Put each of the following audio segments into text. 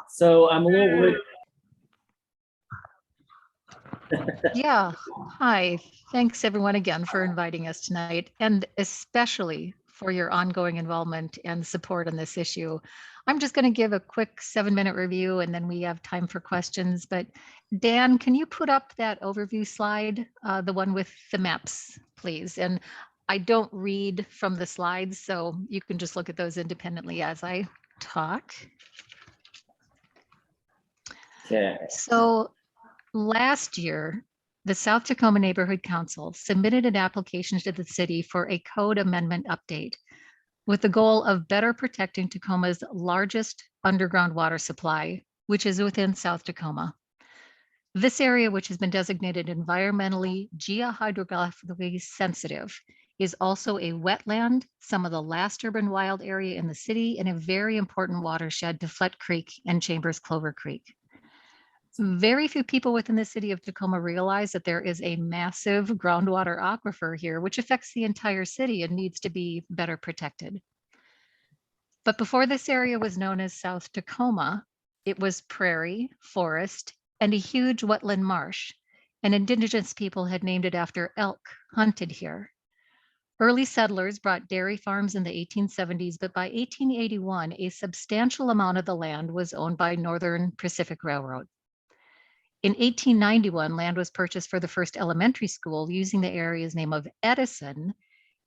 So I'm a little worried. Yeah, hi. Thanks everyone again for inviting us tonight, and especially for your ongoing involvement and support on this issue. I'm just going to give a quick 7-minute review and then we have time for questions. But Dan, can you put up that overview slide, the one with the maps, please? And I don't read from the slides, so you can just look at those independently as I talk. Okay. So last year, the South Tacoma Neighborhood Council submitted an application to the city for a code amendment update with the goal of better protecting Tacoma's largest underground water supply, which is within South Tacoma. This area, which has been designated environmentally geohydrographically sensitive, is also a wetland, some of the last urban wild area in the city, and a very important watershed to Flet Creek and Chambers Clover Creek. Very few people within the city of Tacoma realize that there is a massive groundwater aquifer here, which affects the entire city and needs to be better protected. But before this area was known as South Tacoma, it was prairie, forest, and a huge wetland marsh, and indigenous people had named it after elk hunted here. Early settlers brought dairy farms in the 1870s, but by 1881, a substantial amount of the land was owned by Northern Pacific Railroad. In 1891, land was purchased for the first elementary school using the area's name of Edison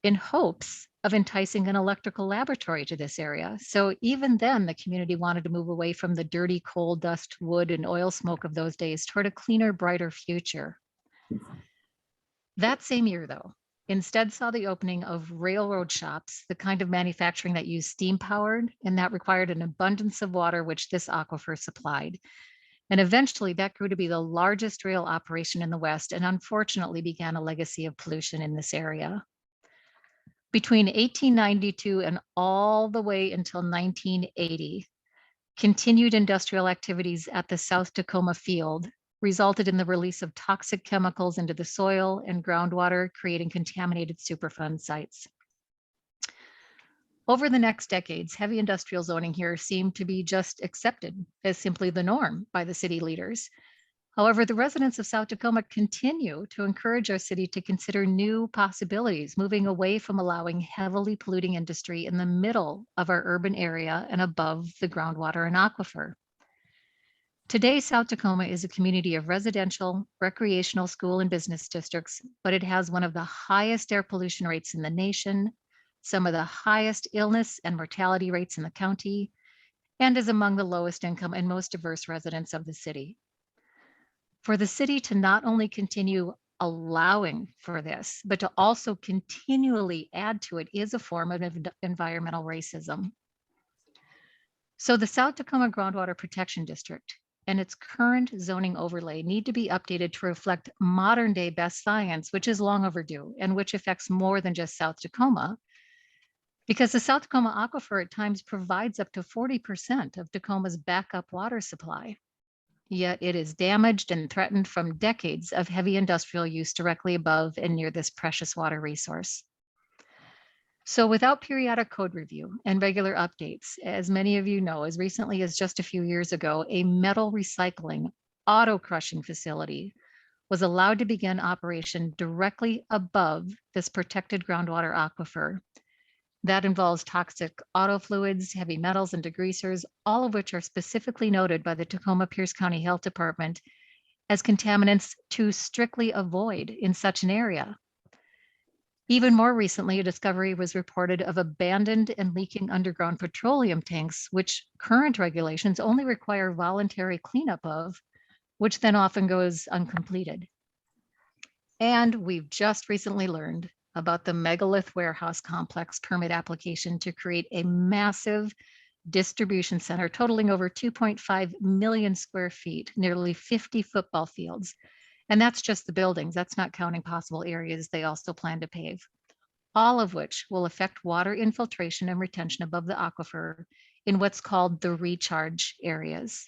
in hopes of enticing an electrical laboratory to this area. So even then, the community wanted to move away from the dirty coal dust, wood, and oil smoke of those days toward a cleaner, brighter future. That same year, though, instead saw the opening of railroad shops, the kind of manufacturing that used steam powered, and that required an abundance of water, which this aquifer supplied. And eventually that grew to be the largest rail operation in the West and unfortunately began a legacy of pollution in this area. Between 1892 and all the way until 1980, continued industrial activities at the South Tacoma field resulted in the release of toxic chemicals into the soil and groundwater, creating contaminated Superfund sites. Over the next decades, heavy industrial zoning here seemed to be just accepted as simply the norm by the city leaders. However, the residents of South Tacoma continue to encourage our city to consider new possibilities, moving away from allowing heavily polluting industry in the middle of our urban area and above the groundwater and aquifer. Today, South Tacoma is a community of residential, recreational, school, and business districts, but it has one of the highest air pollution rates in the nation, some of the highest illness and mortality rates in the county, and is among the lowest income and most diverse residents of the city. For the city to not only continue allowing for this, but to also continually add to it is a form of environmental racism. So the South Tacoma Groundwater Protection District and its current zoning overlay need to be updated to reflect modern day best science, which is long overdue and which affects more than just South Tacoma, because the South Tacoma aquifer at times provides up to 40% of Tacoma's backup water supply. Yet it is damaged and threatened from decades of heavy industrial use directly above and near this precious water resource. So without periodic code review and regular updates, as many of you know, as recently as just a few years ago, a metal recycling auto crushing facility was allowed to begin operation directly above this protected groundwater aquifer. That involves toxic auto fluids, heavy metals, and degreasers, all of which are specifically noted by the Tacoma Pierce County Health Department as contaminants to strictly avoid in such an area. Even more recently, a discovery was reported of abandoned and leaking underground petroleum tanks, which current regulations only require voluntary cleanup of, which then often goes uncompleted. And we've just recently learned about the megalith warehouse complex permit application to create a massive distribution center totaling over 2.5 million square feet, nearly 50 football fields. And that's just the buildings. That's not counting possible areas they also plan to pave, all of which will affect water infiltration and retention above the aquifer in what's called the recharge areas.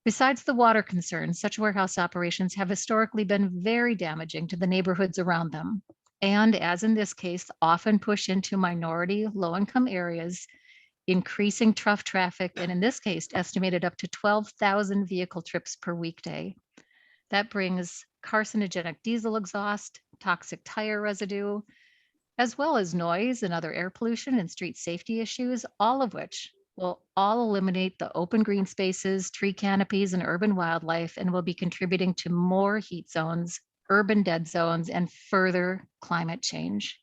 Besides the water concerns, such warehouse operations have historically been very damaging to the neighborhoods around them, and as in this case, often push into minority, low-income areas increasing truck traffic, and in this case, estimated up to 12,000 vehicle trips per weekday. That brings carcinogenic diesel exhaust, toxic tire residue, as well as noise and other air pollution and street safety issues, all of which will all eliminate the open green spaces, tree canopies, and urban wildlife, and will be contributing to more heat zones, urban dead zones, and further climate change.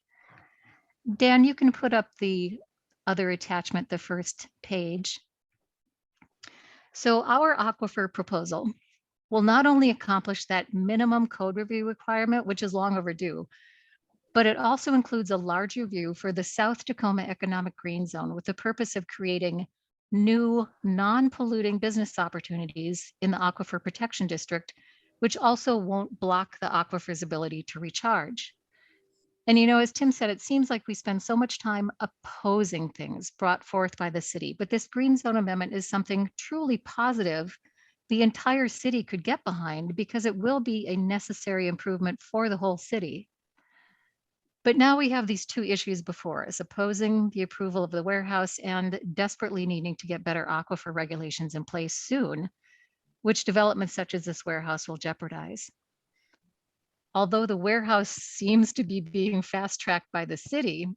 Dan, you can put up the other attachment, the first page. So our aquifer proposal will not only accomplish that minimum code review requirement, which is long overdue, but it also includes a large review for the South Tacoma Economic Green Zone with the purpose of creating new non-polluting business opportunities in the Aquifer Protection District, which also won't block the aquifer's ability to recharge. And you know, as Tim said, it seems like we spend so much time opposing things brought forth by the city, but this Green Zone Amendment is something truly positive the entire city could get behind because it will be a necessary improvement for the whole city. But now we have these two issues before us, opposing the approval of the warehouse and desperately needing to get better aquifer regulations in place soon, which developments such as this warehouse will jeopardize. Although the warehouse seems to be being fast-tracked by the city,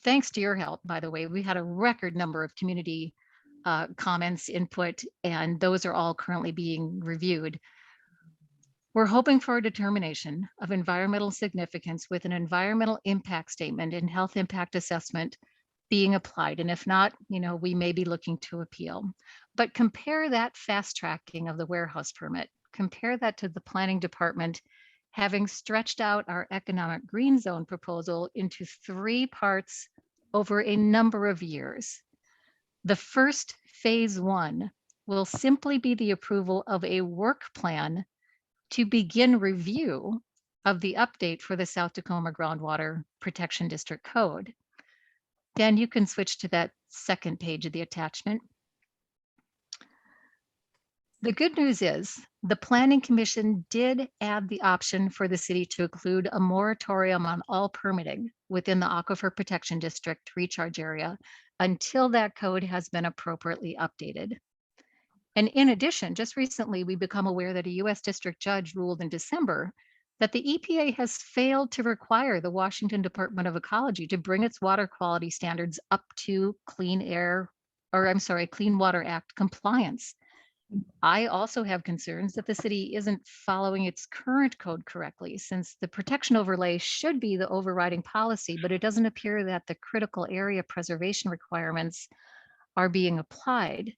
thanks to your help, by the way, we had a record number of community comments, input, and those are all currently being reviewed. We're hoping for a determination of environmental significance with an environmental impact statement and health impact assessment being applied. And if not, you know, we may be looking to appeal. But compare that fast tracking of the warehouse permit, compare that to the planning department having stretched out our economic green zone proposal into 3 parts over a number of years. The first phase 1 will simply be the approval of a work plan to begin review of the update for the South Tacoma Groundwater Protection District Code. Dan, you can switch to that second page of the attachment. The good news is the Planning Commission did add the option for the city to include a moratorium on all permitting within the Aquifer Protection District recharge area until that code has been appropriately updated. And in addition, just recently, we become aware that a US district judge ruled in December that the EPA has failed to require the Washington Department of Ecology to bring its water quality standards up to Clean Water Act compliance. I also have concerns that the city isn't following its current code correctly, since the protection overlay should be the overriding policy, but it doesn't appear that the critical area preservation requirements are being applied.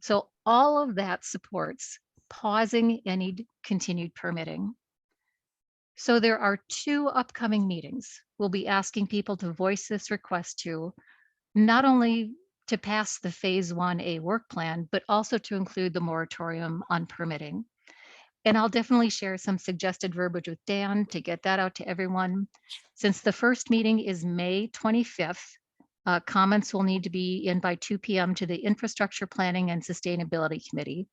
So all of that supports pausing any continued permitting. So there are 2 upcoming meetings. We'll be asking people to voice this request to not only to pass the phase 1A work plan, but also to include the moratorium on permitting. And I'll definitely share some suggested verbiage with Dan to get that out to everyone. Since the first meeting is May 25th, comments will need to be in by 2 p.m. to the Infrastructure Planning and Sustainability Committee.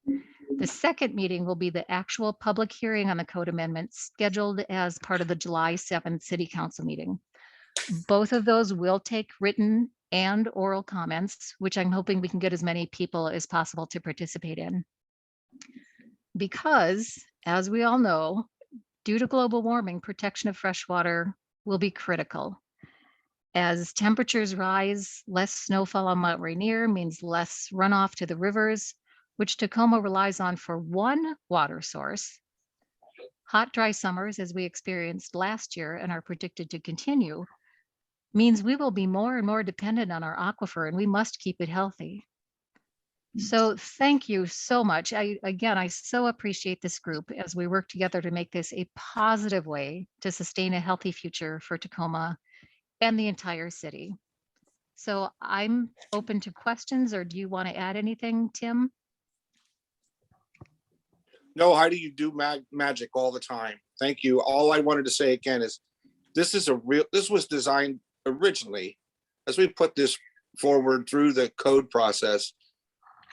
The second meeting will be the actual public hearing on the code amendment scheduled as part of the July 7th City Council meeting. Both of those will take written and oral comments, which I'm hoping we can get as many people as possible to participate in. Because, as we all know, due to global warming, protection of freshwater will be critical. As temperatures rise, less snowfall on Mount Rainier means less runoff to the rivers, which Tacoma relies on for one water source. Hot, dry summers, as we experienced last year and are predicted to continue, means we will be more and more dependent on our aquifer, and we must keep it healthy. So thank you so much. I so appreciate this group as we work together to make this a positive way to sustain a healthy future for Tacoma and the entire city. So I'm open to questions, or do you want to add anything, Tim? No, Heidi, you do magic all the time. Thank you. All I wanted to say again is this was designed originally, as we put this forward through the code process,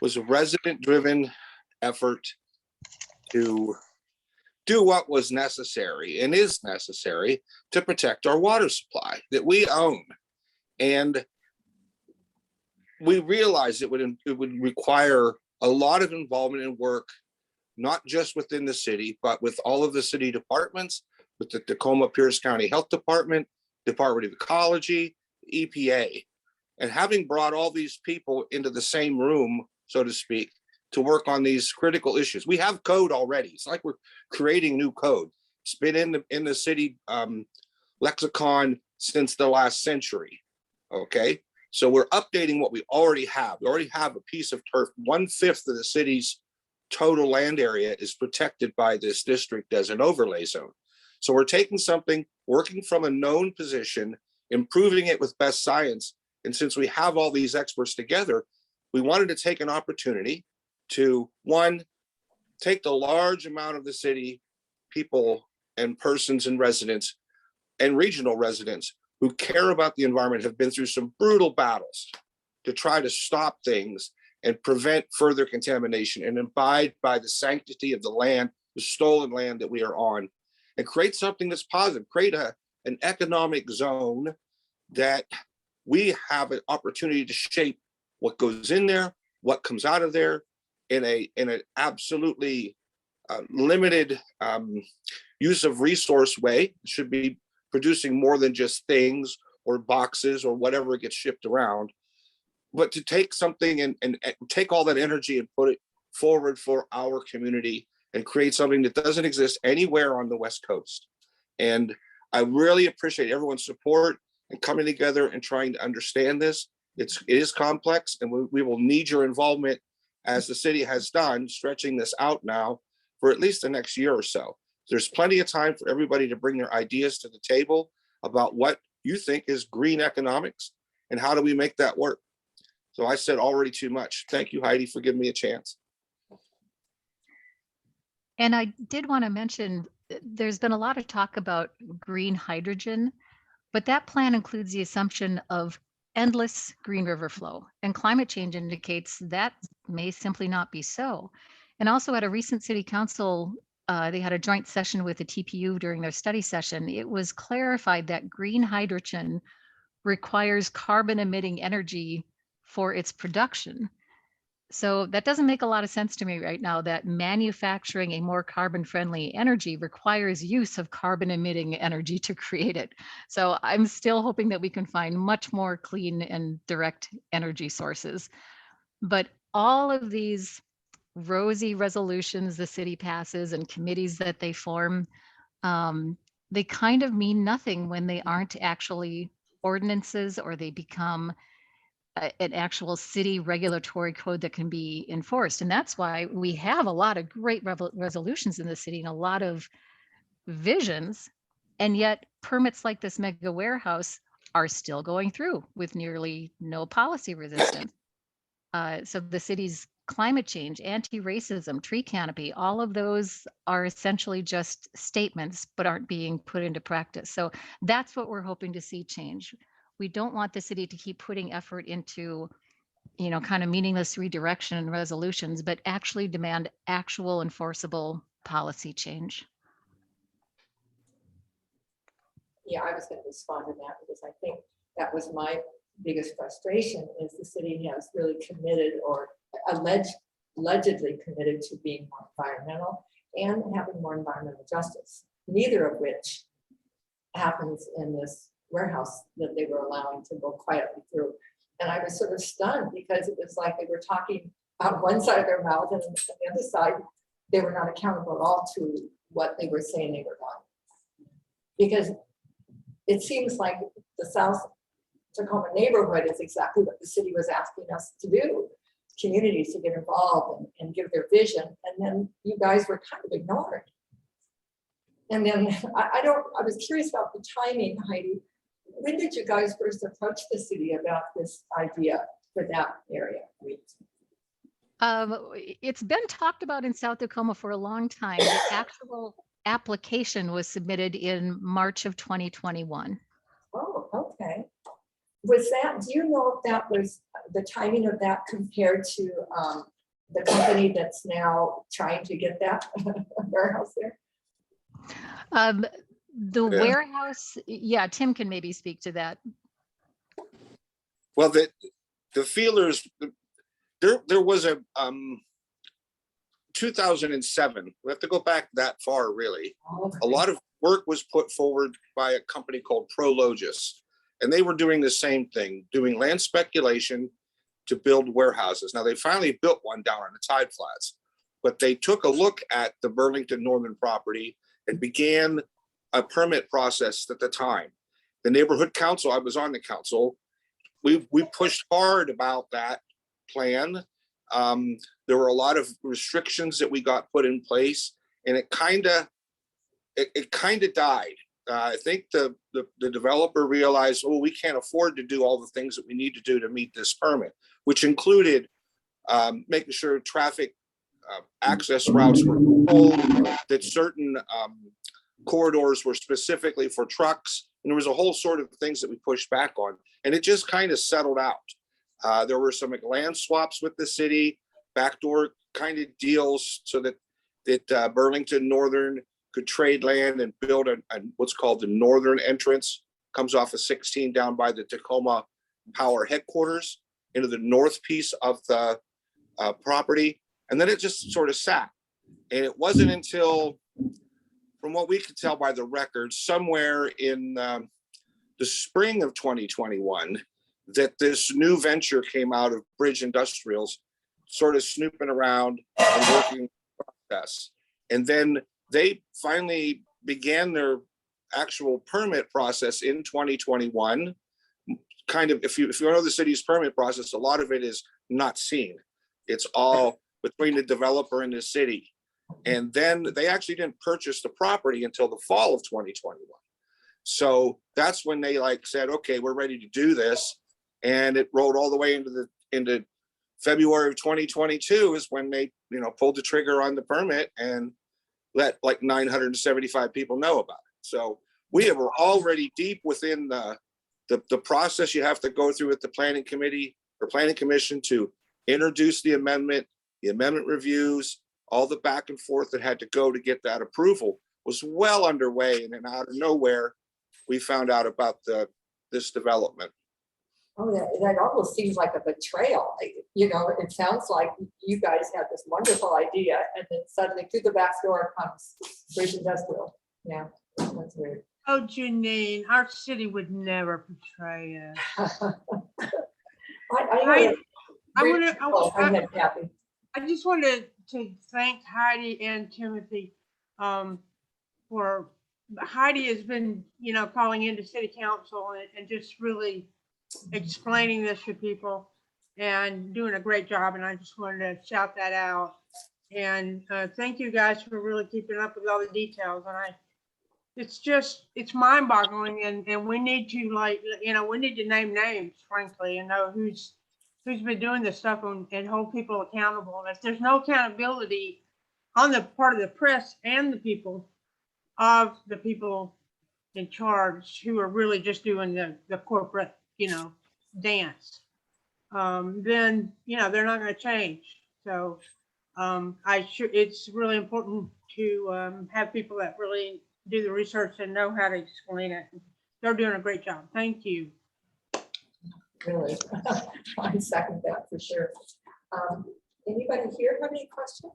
was a resident-driven effort to do what was necessary and is necessary to protect our water supply that we own. And we realized it would require a lot of involvement and work, not just within the city, but with all of the city departments, with the Tacoma Pierce County Health Department, Department of Ecology, EPA. And having brought all these people into the same room, so to speak, to work on these critical issues. We have code already. It's like we're creating new code. It's been in the city lexicon since the last century. Okay, so we're updating what we already have. We already have a piece of turf. 1/5 of the city's total land area is protected by this district as an overlay zone. So we're taking something, working from a known position, improving it with best science. And since we have all these experts together, we wanted to take an opportunity to, one, take the large amount of the city people and persons and residents and regional residents who care about the environment, have been through some brutal battles to try to stop things and prevent further contamination and abide by the sanctity of the land, the stolen land that we are on, and create something that's positive, create an economic zone that we have an opportunity to shape what goes in there, what comes out of there in an absolutely limited use of resource way. It should be producing more than just things or boxes or whatever gets shipped around, but to take something and take all that energy and put it forward for our community and create something that doesn't exist anywhere on the West Coast. And I really appreciate everyone's support and coming together and trying to understand this. It is complex, and we will need your involvement, as the city has done, stretching this out now for at least the next year or so. There's plenty of time for everybody to bring their ideas to the table about what you think is green economics and how do we make that work. So I said already too much. Thank you, Heidi, for giving me a chance. And I did want to mention, there's been a lot of talk about green hydrogen, but that plan includes the assumption of endless green river flow, and climate change indicates that may simply not be so. And also at a recent city council, they had a joint session with the TPU during their study session. It was clarified that green hydrogen requires carbon emitting energy for its production. So that doesn't make a lot of sense to me right now, that manufacturing a more carbon friendly energy requires use of carbon emitting energy to create it. So I'm still hoping that we can find much more clean and direct energy sources. But all of these rosy resolutions the city passes and committees that they form, they kind of mean nothing when they aren't actually ordinances or they become an actual city regulatory code that can be enforced. And that's why we have a lot of great resolutions in the city and a lot of visions. And yet permits like this mega warehouse are still going through with nearly no policy resistance. So the city's climate change, anti-racism, tree canopy, all of those are essentially just statements, but aren't being put into practice. So that's what we're hoping to see change. We don't want the city to keep putting effort into, kind of meaningless redirection and resolutions, but actually demand actual enforceable policy change. Yeah, I was going to respond to that because I think that was my biggest frustration is the city has really committed or allegedly committed to being more environmental and having more environmental justice, neither of which happens in this warehouse that they were allowing to go quietly through. And I was sort of stunned because it was like they were talking out one side of their mouth and on the other side, they were not accountable at all to what they were saying they were doing. Because it seems like the South Tacoma neighborhood is exactly what the city was asking us to do. Communities to get involved and give their vision. And then you guys were kind of ignored. And then I was curious about the timing, Heidi. When did you guys first approach the city about this idea for that area? It's been talked about in South Tacoma for a long time. The actual application was submitted in March of 2021. Oh, okay. Was that, do you know if that was the timing of that compared to the company that's now trying to get that warehouse there? The warehouse, yeah, Tim can maybe speak to that. Well, the feelers, there was a 2007. We have to go back that far, really. A lot of work was put forward by a company called Prologis, and they were doing the same thing, doing land speculation to build warehouses. Now they finally built one down on the Tide Flats, but they took a look at the Burlington Northern property and began a permit process at the time. The neighborhood council, I was on the council, we pushed hard about that plan. There were a lot of restrictions that we got put in place, and it kind of died. I think the developer realized, oh, we can't afford to do all the things that we need to do to meet this permit, which included making sure traffic access routes were controlled, that certain corridors were specifically for trucks. And there was a whole sort of things that we pushed back on, and it just kind of settled out. There were some land swaps with the city, backdoor kind of deals so that Burlington Northern could trade land and build a what's called the northern entrance, comes off of 16 down by the Tacoma Power headquarters into the north piece of the property. And then it just sort of sat. And it wasn't until, from what we could tell by the records, somewhere in the spring of 2021, that this new venture came out of Bridge Industrials, sort of snooping around and working the process. And then they finally began their actual permit process in 2021. Kind of, if you know the city's permit process, a lot of it is not seen. It's all between the developer and the city. And then they actually didn't purchase the property until the fall of 2021. So that's when they said, okay, we're ready to do this. And it rolled all the way into February of 2022 is when they, pulled the trigger on the permit and let 975 people know about it. So we were already deep within the process you have to go through with the planning committee or planning commission to introduce the amendment reviews, all the back and forth that had to go to get that approval was well underway. And then out of nowhere, we found out about this development. Oh, that almost seems like a betrayal. It sounds like you guys had this wonderful idea and then suddenly through the back door comes Bridge Industrial. Yeah, that's weird. Oh, Janine, our city would never betray us. I just wanted to thank Heidi and Timothy for Heidi has been, calling into city council and just really explaining this to people and doing a great job. And I just wanted to shout that out. And thank you guys for really keeping up with all the details. And it's mind boggling. And we need to we need to name names, frankly, and know who's been doing this stuff and hold people accountable. And if there's no accountability on the part of the press and the people in charge who are really just doing the corporate, dance, then, they're not going to change. So it's really important to have people that really do the research and know how to explain it. They're doing a great job. Thank you. Really, I second that for sure. Anybody here have any questions?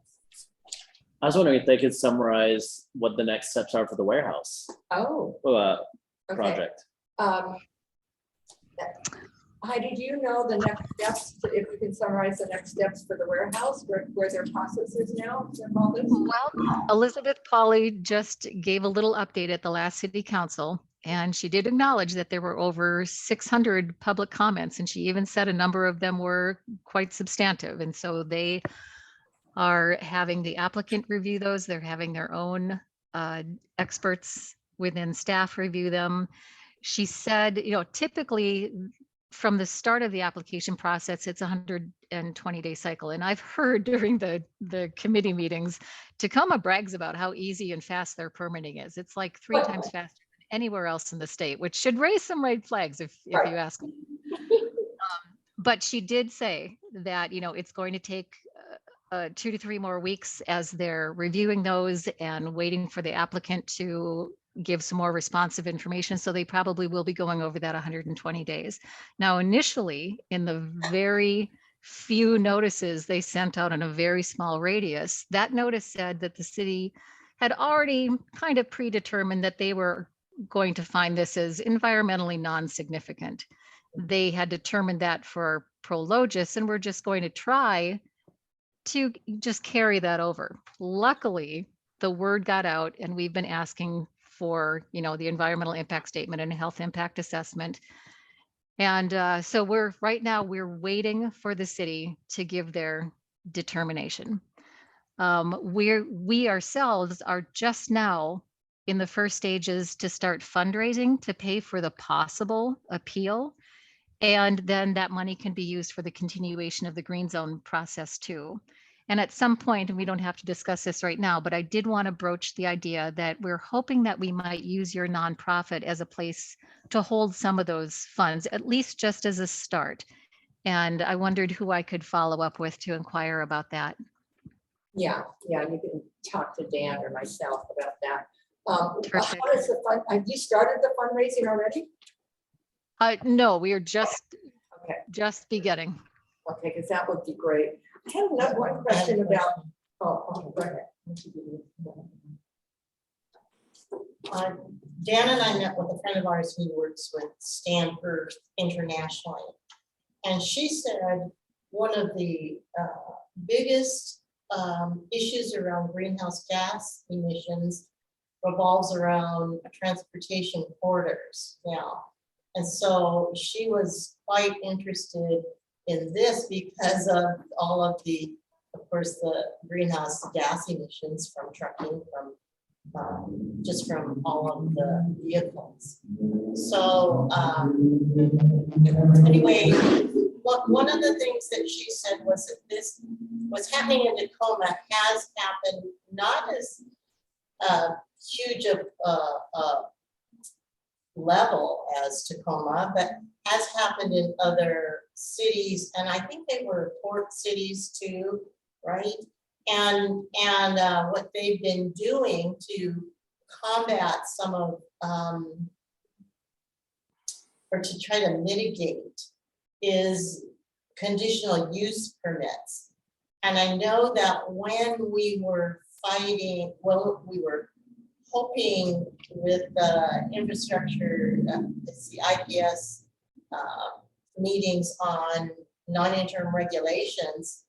I was wondering if they could summarize what the next steps are for the warehouse Oh, okay. project. Heidi, do you know the next steps? If you can summarize the next steps for the warehouse, where their process is now and all this? Well, Elizabeth Pauley just gave a little update at the last city council, and she did acknowledge that there were over 600 public comments, and she even said a number of them were quite substantive. And so they are having the applicant review those. They're having their own experts within staff review them. She said, typically from the start of the application process, it's a 120-day cycle. And I've heard during the committee meetings, Tacoma brags about how easy and fast their permitting is. It's like 3 times faster than anywhere else in the state, which should raise some red flags if you ask me. But she did say that, it's going to take 2 to 3 more weeks as they're reviewing those and waiting for the applicant to give some more responsive information. So they probably will be going over that 120 days. Now, initially, in the very few notices they sent out in a very small radius, that notice said that the city had already kind of predetermined that they were going to find this as environmentally non-significant. They had determined that for Prologis, and we're just going to try to just carry that over. Luckily, the word got out, and we've been asking for, the environmental impact statement and health impact assessment. And so right now we're waiting for the city to give their determination. We ourselves are just now in the first stages to start fundraising to pay for the possible appeal. And then that money can be used for the continuation of the green zone process too. And at some point, and we don't have to discuss this right now, but I did want to broach the idea that we're hoping that we might use your nonprofit as a place to hold some of those funds, at least just as a start. And I wondered who I could follow up with to inquire about that. Yeah, you can talk to Dan or myself about that. How Terrific. does the fund, have you started the fundraising already? No, we are just Okay, beginning. okay, because that would be great. I have another one question about, go ahead. Dan and I met with a friend of ours who works with Stanford internationally. And she said one of the biggest issues around greenhouse gas emissions revolves around transportation corridors now. And so she was quite interested in this because of all of course, the greenhouse gas emissions from trucking, just from all of the vehicles. So anyway, one of the things that she said was that this what's happening in Tacoma has happened not as huge of a level as Tacoma, but has happened in other cities, and I think they were port cities too, right? And what they've been doing to combat some of, or to try to mitigate, is conditional use permits. And I know that when we were fighting, well, we were hoping with the infrastructure, it's the IPS meetings on non-interim regulations,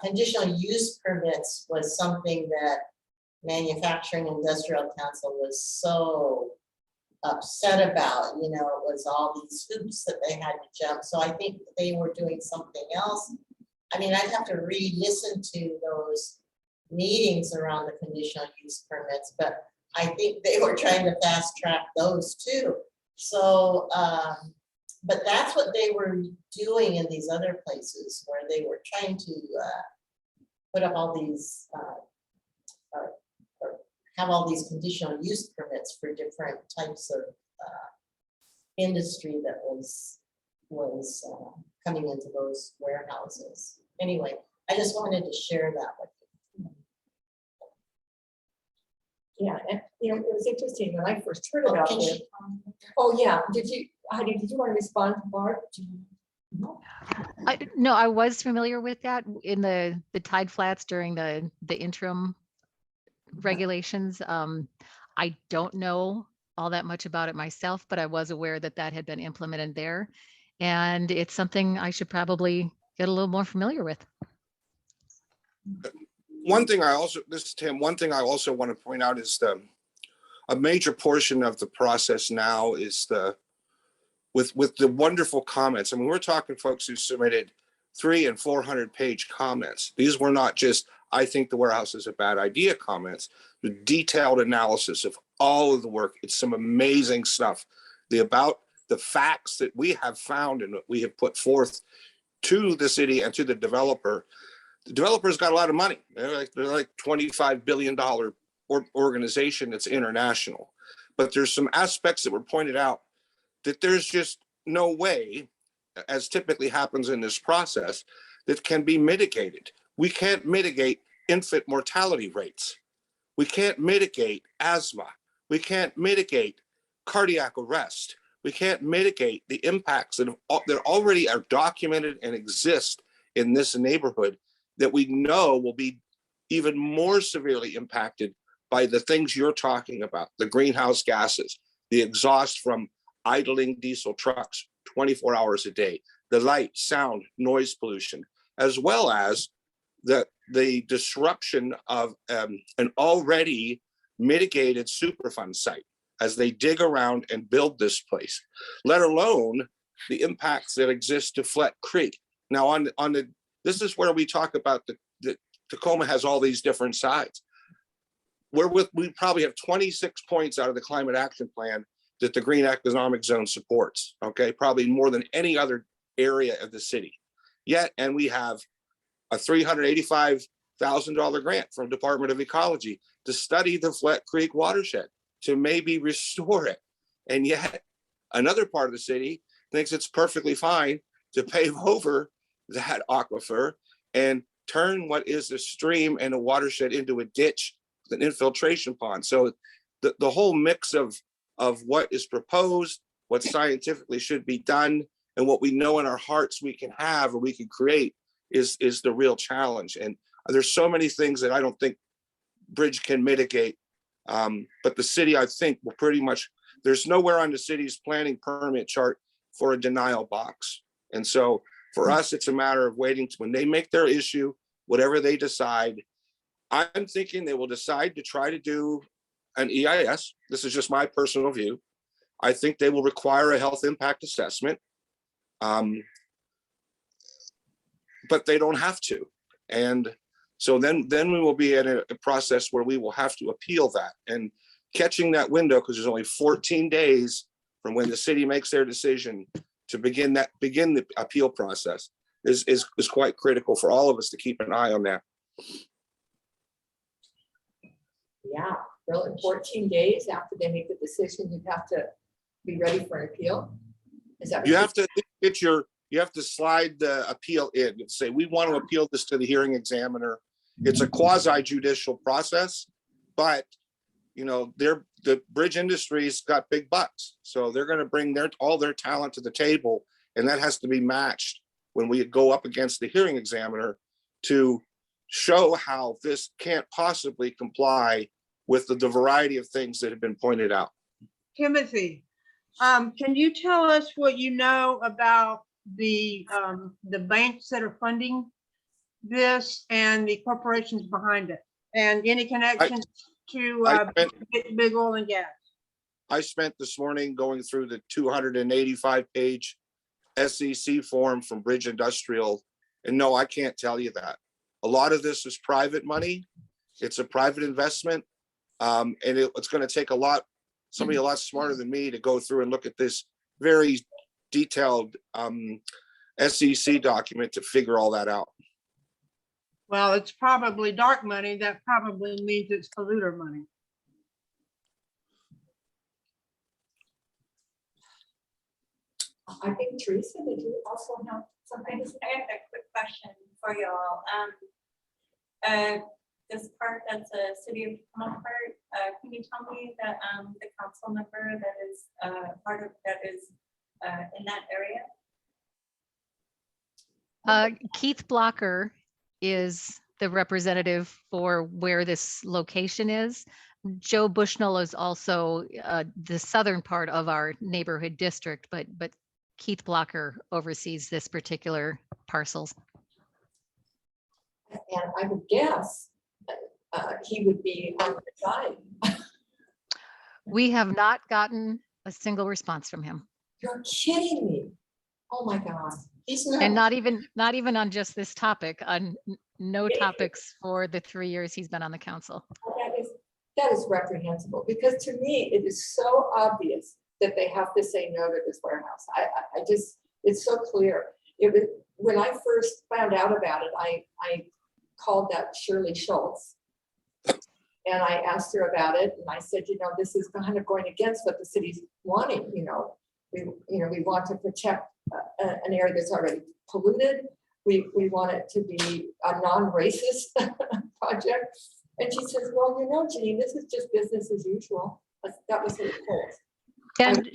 conditional use permits was something that Manufacturing Industrial Council was so upset about. It was all these hoops that they had to jump. So I think they were doing something else. I mean, I'd have to re-listen to those meetings around the conditional use permits, but I think they were trying to fast track those too. So, but that's what they were doing in these other places where they were trying to put up all these, or have all these conditional use permits for different types of industry that was coming into those warehouses. Anyway, I just wanted to share that with you. Yeah, and it was interesting when I first heard about it. Oh, yeah, Heidi, did you want to respond to Barb? No, I was familiar with that in the tide flats during the interim regulations. I don't know all that much about it myself, but I was aware that had been implemented there. And it's something I should probably get a little more familiar with. One thing this is Tim, one thing I also want to point out is a major portion of the process now is with the wonderful comments. I mean, we're talking folks who submitted 300 and 400 page comments. These were not just, I think the warehouse is a bad idea comments, the detailed analysis of all of the work. It's some amazing stuff. About the facts that we have found and what we have put forth to the city and to the developer. The developer's got a lot of money. They're like $25 billion organization that's international. But there's some aspects that were pointed out that there's just no way, as typically happens in this process, that can be mitigated. We can't mitigate infant mortality rates. We can't mitigate asthma. We can't mitigate cardiac arrest. We can't mitigate the impacts that already are documented and exist in this neighborhood that we know will be even more severely impacted by the things you're talking about, the greenhouse gases, the exhaust from idling diesel trucks 24 hours a day, the light, sound, noise pollution, as well as the disruption of an already mitigated Superfund site as they dig around and build this place, let alone the impacts that exist to Flett Creek. Now, this is where we talk about the Tacoma has all these different sides. We probably have 26 points out of the climate action plan that the Green Economic Zone supports, okay? Probably more than any other area of the city. Yet, and we have a $385,000 grant from Department of Ecology to study the Flett Creek watershed, to maybe restore it. And yet, another part of the city thinks it's perfectly fine to pave over that aquifer and turn what is a stream and a watershed into a ditch, an infiltration pond. So the whole mix of what is proposed, what scientifically should be done, and what we know in our hearts we can have or we can create is the real challenge. And there's so many things that I don't think Bridge can mitigate. But the city, I think, will pretty much, there's nowhere on the city's planning permit chart for a denial box. And so for us, it's a matter of waiting when they make their issue, whatever they decide. I'm thinking they will decide to try to do an EIS. This is just my personal view. I think they will require a health impact assessment. But they don't have to. And so then we will be in a process where we will have to appeal that, and catching that window, because there's only 14 days from when the city makes their decision to begin the appeal process is quite critical for all of us to keep an eye on that. Yeah, really 14 days after they make the decision, you have to be ready for an appeal? Is that? You have to you have to slide the appeal in and say, we want to appeal this to the hearing examiner. It's a quasi judicial process, but you know, the bridge industry's got big bucks. So they're going to bring all their talent to the table. And that has to be matched when we go up against the hearing examiner to show how this can't possibly comply with the variety of things that have been pointed out. Timothy, can you tell us what you know about the banks that are funding this and the corporations behind it, and any connections to big oil and gas? I spent this morning going through the 285-page SEC form from Bridge Industrial, and no, I can't tell you that. A lot of this is private money. It's a private investment, and it's going to take somebody a lot smarter than me to go through and look at this very detailed SEC document to figure all that out. Well, it's probably dark money. That probably means it's polluter money. I think Teresa, did you also have something? I have a quick question for y'all. This part that's a city of Tacoma part, can you tell me that the council member that is part of that is in that area? Keith Blocker is the representative for where this location is. Joe Bushnell is also the southern part of our neighborhood district, but Keith Blocker oversees this particular parcels. And I would guess he would be on the side. We have not gotten a single response from him, You're kidding me. Oh my God. He's not. and not even on just this topic, on no topics for the 3 years he's been on the council. That is reprehensible, because to me, it is so obvious that they have to say no to this warehouse. I just, it's so clear. When I first found out about it, I called that Shirley Schultz. And I asked her about it, and I said, you know, this is kind of going against what the city's wanting, we want to protect an area that's already polluted. We want it to be a non-racist project. And she says, well, Janine, this is just business as usual. That was the report. And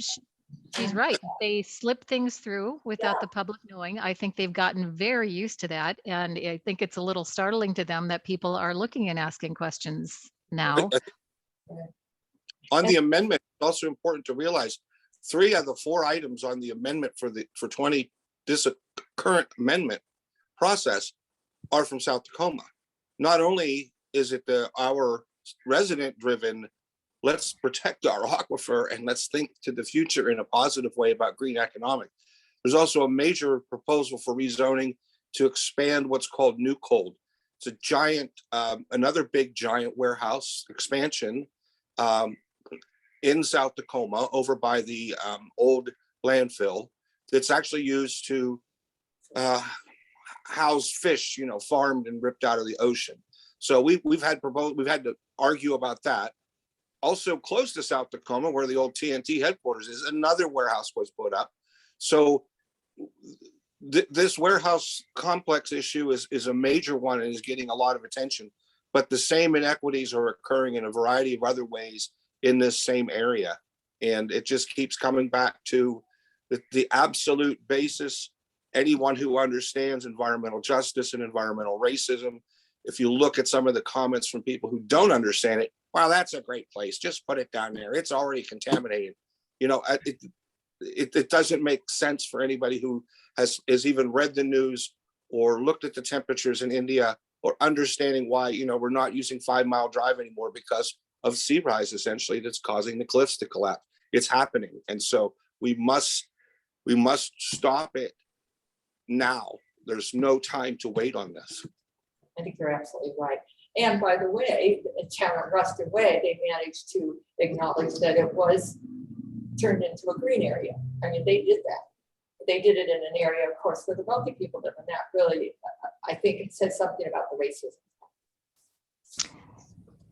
she's right. They slip things through without the public knowing. I think they've gotten very used to that. And I think it's a little startling to them that people are looking and asking questions now. On the amendment, it's also important to realize 3 of the 4 items on the amendment for this current amendment process are from South Tacoma. Not only is it our resident driven, let's protect our aquifer and let's think to the future in a positive way about green economic. There's also a major proposal for rezoning to expand what's called New Cold. It's a giant, another big giant warehouse expansion in South Tacoma over by the old landfill that's actually used to house fish, farmed and ripped out of the ocean. So we've had to argue about that. Also close to South Tacoma, where the old TNT headquarters is, another warehouse was put up. So this warehouse complex issue is a major one and is getting a lot of attention. But the same inequities are occurring in a variety of other ways in this same area. And it just keeps coming back to the absolute basis. Anyone who understands environmental justice and environmental racism, if you look at some of the comments from people who don't understand it, wow, that's a great place. Just put it down there. It's already contaminated. It doesn't make sense for anybody who has even read the news or looked at the temperatures in India or understanding why, we're not using 5 Mile Drive anymore because of sea rise, essentially, that's causing the cliffs to collapse. It's happening. And so we must stop it now. There's no time to wait on this. I think you're absolutely right. And by the way, in town of Ruston Way, they managed to acknowledge that it was turned into a green area. I mean, they did that. They did it in an area, of course, where the wealthy people live, and that really, I think it says something about the racism.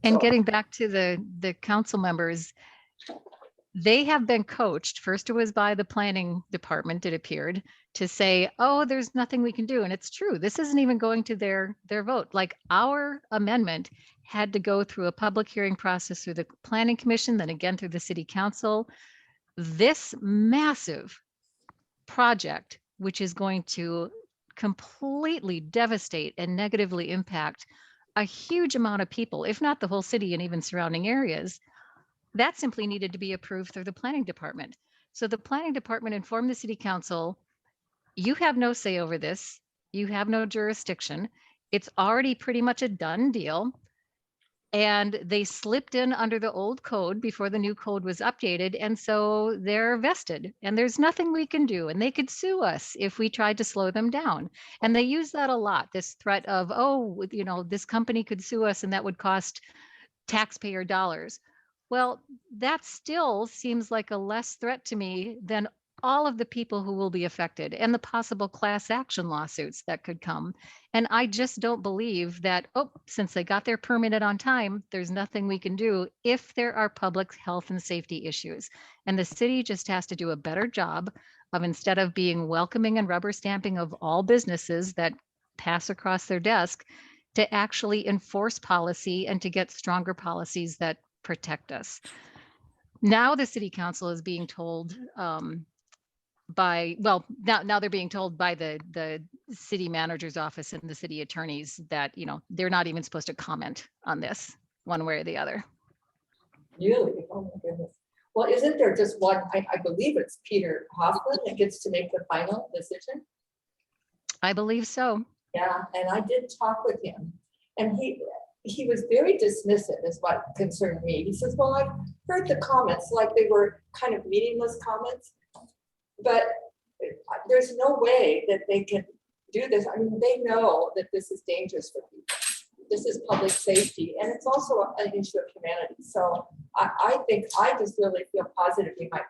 And getting back to the council members, they have been coached. First, it was by the planning department, it appeared, to say, oh, there's nothing we can do. And it's true. This isn't even going to their vote. Like, our amendment had to go through a public hearing process through the planning commission, then again through the city council. This massive project, which is going to completely devastate and negatively impact a huge amount of people, if not the whole city and even surrounding areas, that simply needed to be approved through the planning department. So the planning department informed the city council, you have no say over this. You have no jurisdiction. It's already pretty much a done deal. And they slipped in under the old code before the new code was updated. And so they're vested and there's nothing we can do. And they could sue us if we tried to slow them down. And they use that a lot, this threat of, oh, this company could sue us and that would cost taxpayer dollars. Well, that still seems like a less threat to me than all of the people who will be affected and the possible class action lawsuits that could come. And I just don't believe that, since they got their permit on time, there's nothing we can do if there are public health and safety issues. And the city just has to do a better job of, instead of being welcoming and rubber stamping of all businesses that pass across their desk, to actually enforce policy and to get stronger policies that protect us. Now the city council is being told now they're being told by the city manager's office and the city attorneys that they're not even supposed to comment on this one way or the other. Really? Oh my goodness. Well, isn't there just one? I believe it's Peter Hoffman that gets to make the final decision. I believe so. Yeah, and I did talk with him, and he was very dismissive, is what concerned me. He says, well, I've heard the comments like they were kind of meaningless comments, but there's no way that they can do this. I mean, they know that this is dangerous for people. This is public safety, and it's also an issue of humanity. So I think I just really feel positive he might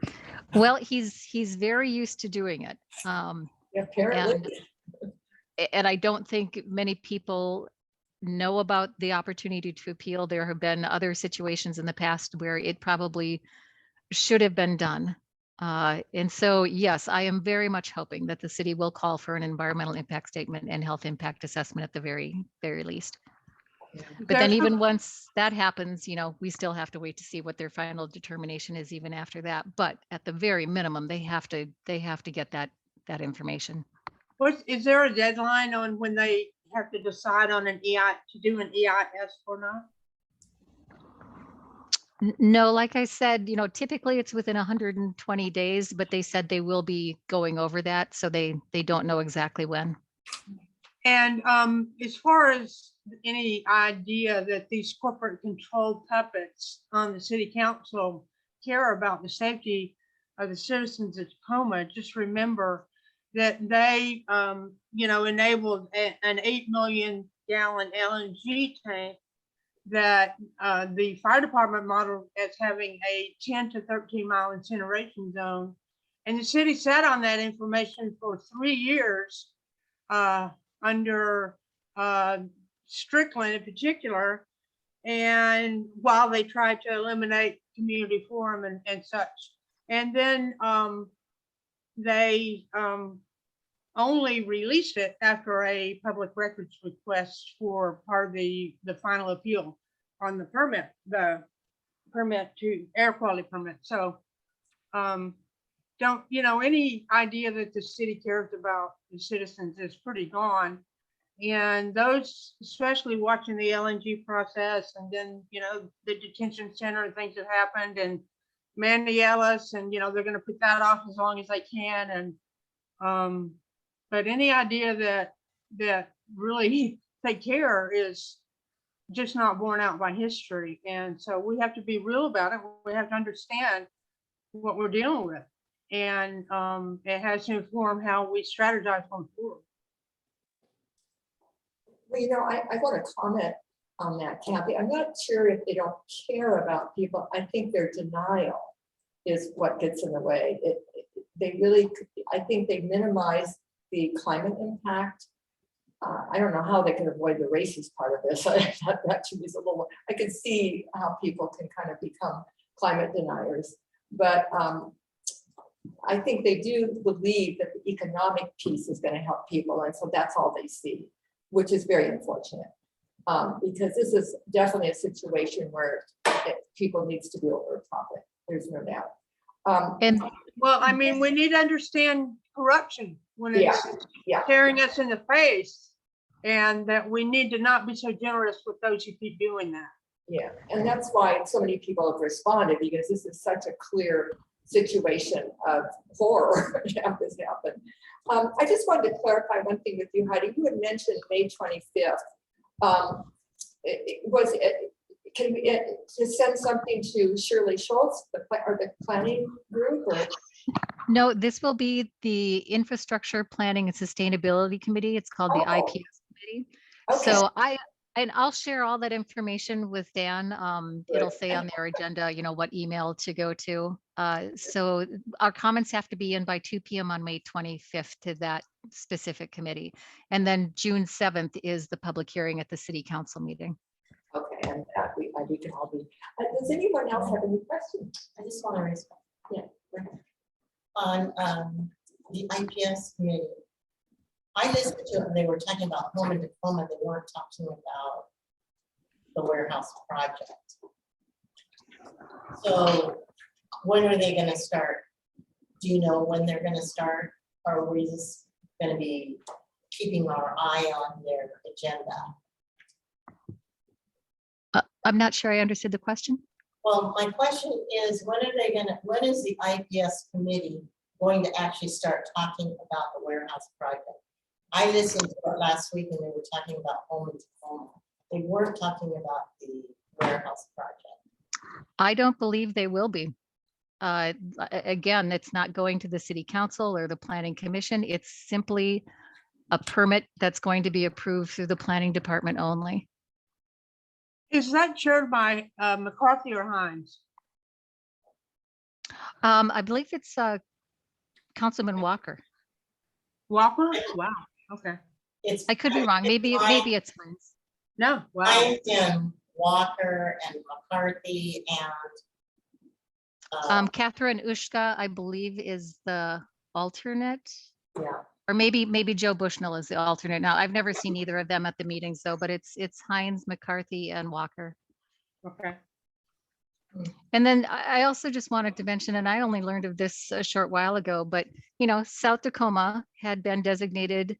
win. Well, he's very used to doing it. Apparently. And I don't think many people know about the opportunity to appeal. There have been other situations in the past where it probably should have been done. And so, yes, I am very much hoping that the city will call for an environmental impact statement and health impact assessment at the very, very least. But then There's even once that happens, we still have to wait to see what their final determination is even after that. But at the very minimum, they have to get that information. is there a deadline on when they have to decide on an to do an EIS or not? No, like I said, typically it's within 120 days, but they said they will be going over that. So they don't know exactly when. And as far as any idea that these corporate controlled puppets on the city council care about the safety of the citizens of Tacoma, just remember that they, enabled an 8 million gallon LNG tank that the fire department modeled as having a 10 to 13 mile incineration zone. And the city sat on that information for 3 years under Strickland in particular, and while they tried to eliminate community forum and such. And then they only released it after a public records request for part of the final appeal on the permit to air quality permit. So any idea that the city cares about the citizens is pretty gone. And those, especially watching the LNG process and then, the detention center and things that happened and Mandy Ellis and, they're going to put that off as long as they can. And, but any idea that really they care is just not borne out by history. And so we have to be real about it. We have to understand what we're dealing with. And it has to inform how we strategize going forward. Well, I want to comment on that, Kathy. I'm not sure if they don't care about people. I think their denial is what gets in the way. They really, I think they minimize the climate impact. I don't know how they can avoid the racist part of this. That to me is a little, I can see how people can kind of become climate deniers. But I think they do believe that the economic piece is going to help people. And so that's all they see, which is very unfortunate. Because this is definitely a situation where people needs to be over profit. There's no doubt. And Well, I mean, we need to understand corruption when it's staring us in the face, and that we need to not be so generous with those who keep doing that. Yeah, and that's why so many people have responded, because this is such a clear situation of horror to have this happen. I just wanted to clarify one thing with you, Heidi. You had mentioned May 25th. Can we to send something to Shirley Schultz, the planning group, or? no, this will be the Infrastructure Planning and Sustainability Committee. It's called the IPS Committee. Okay. So I'll share all that information with Dan. It'll say on their agenda, what email to go to. So our comments have to be in by 2 p.m. on May 25th to that specific committee. And then June 7th is the public hearing at the city council meeting. Okay, and we can all be. Does anyone else have any questions? I just want to respond. Yeah. Go ahead. On the IPS committee. I listened to it and they were talking about home and Tacoma. They weren't talking about the warehouse project. So when are they going to start? Do you know when they're going to start? Or are we just going to be keeping our eye on their agenda? I'm not sure I understood the question. Well, my question is, when is the IPS committee going to actually start talking about the warehouse project? I listened to it last week and they were talking about home and Tacoma. They weren't talking about the warehouse project. I don't believe they will be. Again, it's not going to the city council or the planning commission. It's simply a permit that's going to be approved through the planning department only. Is that chaired by McCarthy or Hines? I believe it's Councilman Walker. Walker? Wow. Okay. It's I could be wrong. Maybe it's Hines. No. Wow. Hines and Walker and McCarthy and Catherine Ushka, I believe, is the alternate. yeah. Or maybe Joe Bushnell is the alternate. Now, I've never seen either of them at the meetings though, but it's Hines, McCarthy and Walker. Okay. And then I also just wanted to mention, and I only learned of this a short while ago, but South Tacoma had been designated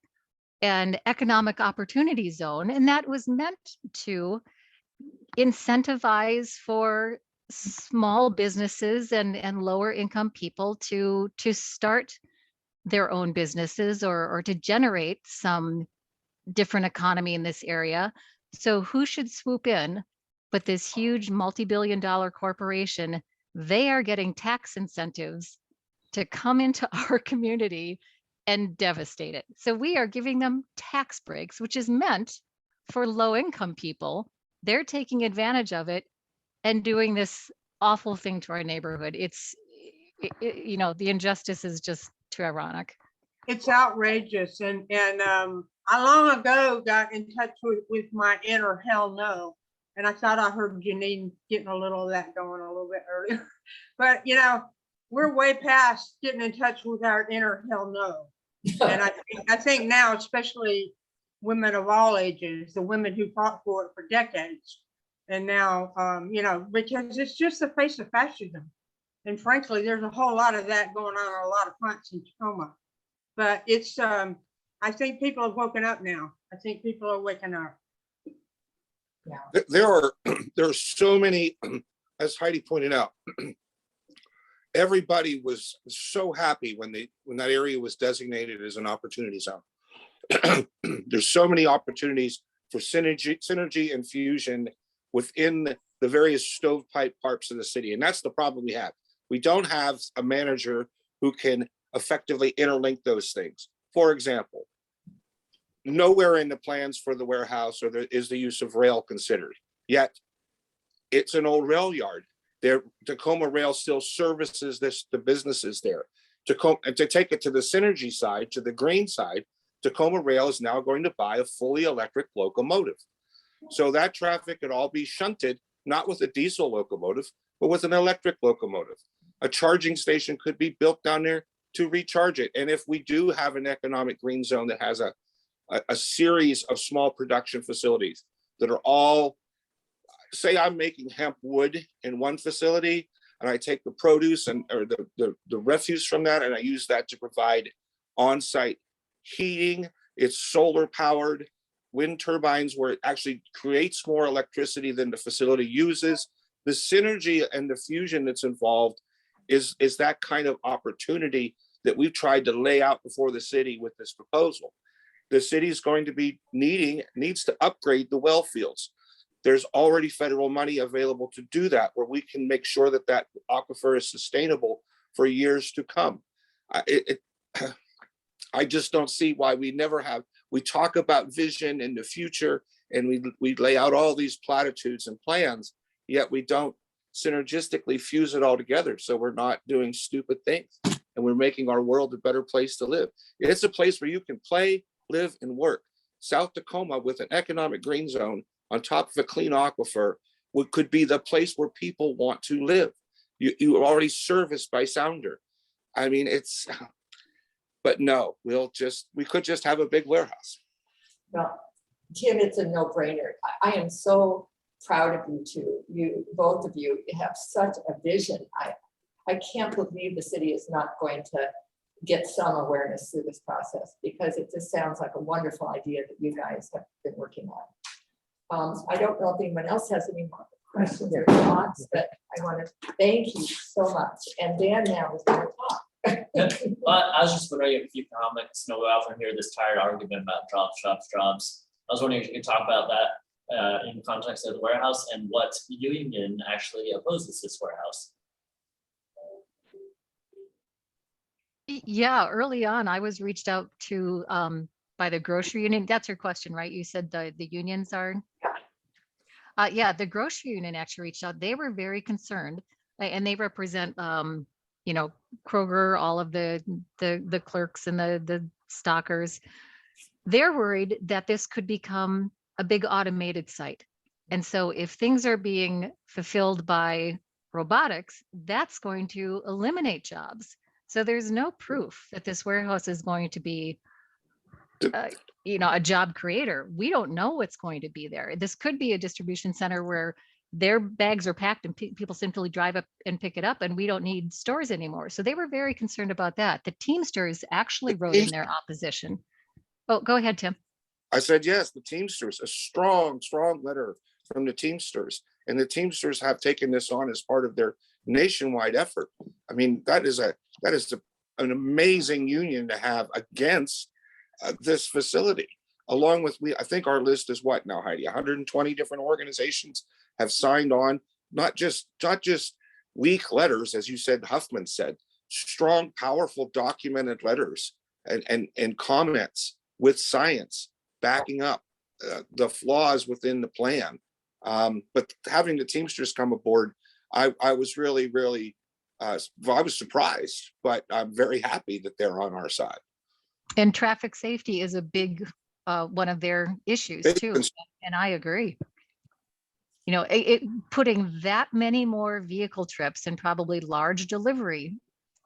an economic opportunity zone, and that was meant to incentivize for small businesses and lower income people to start their own businesses or to generate some different economy in this area. So who should swoop in but this huge multi-billion-dollar corporation? They are getting tax incentives to come into our community and devastate it. So we are giving them tax breaks, which is meant for low-income people. They're taking advantage of it and doing this awful thing to our neighborhood. The injustice is just too ironic. It's outrageous. And I long ago got in touch with my inner hell no. And I thought I heard Janine getting a little of that going a little bit earlier. But, we're way past getting in touch with our inner hell no. And I think now, especially women of all ages, the women who fought for it for decades. And now, because it's just the face of fascism. And frankly, there's a whole lot of that going on a lot of fronts in Tacoma. But it's, I think people have woken up now. I think people are waking up. There are so many, as Heidi pointed out, everybody was so happy when that area was designated as an opportunity zone. There's so many opportunities for synergy and fusion within the various stovepipe parts of the city. And that's the problem we have. We don't have a manager who can effectively interlink those things. For example, nowhere in the plans for the warehouse is the use of rail considered. Yet it's an old rail yard. Tacoma Rail still services the businesses there. And to take it to the synergy side, to the green side, Tacoma Rail is now going to buy a fully electric locomotive. So that traffic could all be shunted, not with a diesel locomotive, but with an electric locomotive. A charging station could be built down there to recharge it. And if we do have an economic green zone that has a series of small production facilities that are all, say I'm making hemp wood in one facility, and I take the produce or the refuse from that, and I use that to provide on-site heating. It's solar powered, wind turbines where it actually creates more electricity than the facility uses. The synergy and the fusion that's involved is that kind of opportunity that we've tried to lay out before the city with this proposal. The city is going to be needs to upgrade the well fields. There's already federal money available to do that, where we can make sure that aquifer is sustainable for years to come. I just don't see why we talk about vision in the future, and we lay out all these platitudes and plans, yet we don't synergistically fuse it all together. So we're not doing stupid things, and we're making our world a better place to live. It's a place where you can play, live, and work. South Tacoma, with an economic green zone on top of a clean aquifer, could be the place where people want to live. You are already serviced by Sounder. I mean, but no, we could just have a big warehouse. Well, Tim, it's a no-brainer. I am so proud of you two. Both of you have such a vision. I can't believe the city is not going to get some awareness through this process, because it just sounds like a wonderful idea that you guys have been working on. I don't know if anyone else has any more questions or thoughts, but I want to thank you so much. And Dan now is going to talk. Well, I was just wondering if you comments, we often hear this tired argument about jobs. I was wondering if you could talk about that in context of the warehouse and what union actually opposes this warehouse. Yeah, early on, I was reached out to by the grocery union. That's your question, right? You said the unions are. Yeah, the grocery union actually reached out. They were very concerned, and they represent, Kroger, all of the clerks and the stockers. They're worried that this could become a big automated site. And so if things are being fulfilled by robotics, that's going to eliminate jobs. So there's no proof that this warehouse is going to be a job creator. We don't know what's going to be there. This could be a distribution center where their bags are packed and people simply drive up and pick it up, and we don't need stores anymore. So they were very concerned about that. The Teamsters actually wrote in their opposition. Oh, go ahead, Tim. I said, yes, the Teamsters, a strong letter from the Teamsters. And the Teamsters have taken this on as part of their nationwide effort. I mean, that is an amazing union to have against this facility. Along with, I think our list is what now, Heidi? 120 different organizations have signed on, not just weak letters, as you said, Huffman said, strong, powerful, documented letters and comments with science backing up the flaws within the plan. But having the Teamsters come aboard, I was really, I was surprised, but I'm very happy that they're on our side. And traffic safety is a big one of their issues Big too. concern. And I agree. Putting that many more vehicle trips and probably large delivery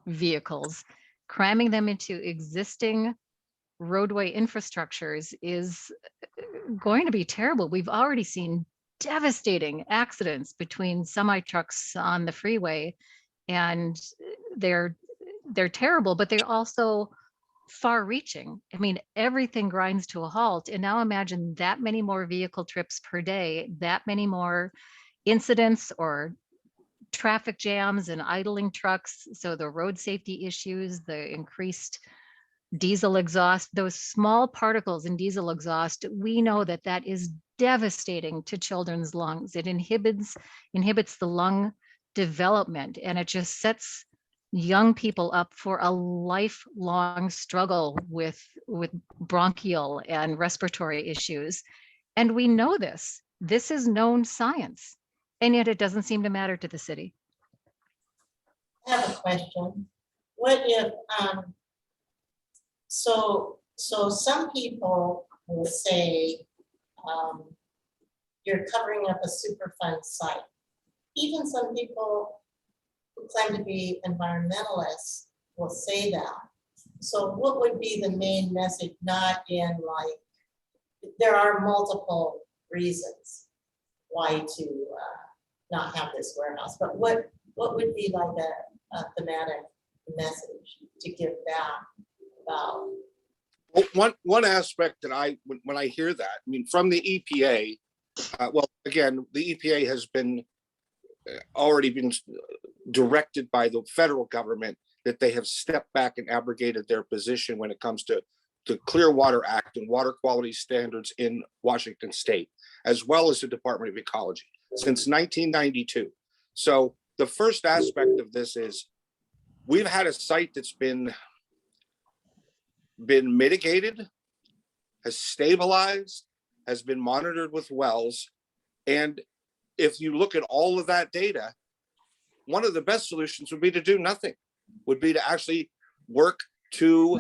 vehicles, cramming them into existing roadway infrastructures is going to be terrible. We've already seen devastating accidents between semi trucks on the freeway, and they're terrible, but they're also far reaching. I mean, everything grinds to a halt. And now imagine that many more vehicle trips per day, that many more incidents or traffic jams and idling trucks. So the road safety issues, the increased diesel exhaust, those small particles in diesel exhaust, we know that is devastating to children's lungs. It inhibits the lung development, and it just sets young people up for a lifelong struggle with bronchial and respiratory issues. And we know this. This is known science, and yet it doesn't seem to matter to the city. I have a question. What if, so some people will say, you're covering up a Superfund site. Even some people who claim to be environmentalists will say that. So what would be the main message, not in like, there are multiple reasons why to not have this warehouse, but what would be like a thematic message to give back about? Well, one aspect that when I hear that, I mean, from the EPA, well, again, the EPA has been already been directed by the federal government that they have stepped back and abrogated their position when it comes to the Clear Water Act and water quality standards in Washington State, as well as the Department of Ecology since 1992. So the first aspect of this is we've had a site that's been mitigated, has stabilized, has been monitored with wells. And if you look at all of that data, one of the best solutions would be to do nothing, would be to actually work to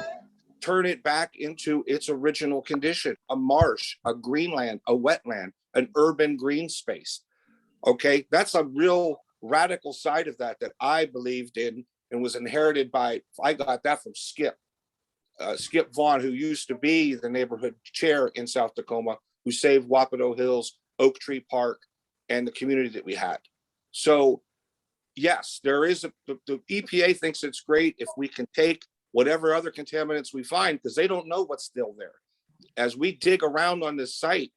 turn it back into its original condition, a marsh, a greenland, a wetland, an urban green space. Okay, that's a real radical side of that I believed in and was inherited by, I got that from Skip Vaughn, who used to be the neighborhood chair in South Tacoma, who saved Wapato Hills, Oak Tree Park, and the community that we had. So yes, there is the EPA thinks it's great if we can take whatever other contaminants we find, because they don't know what's still there. As we dig around on this site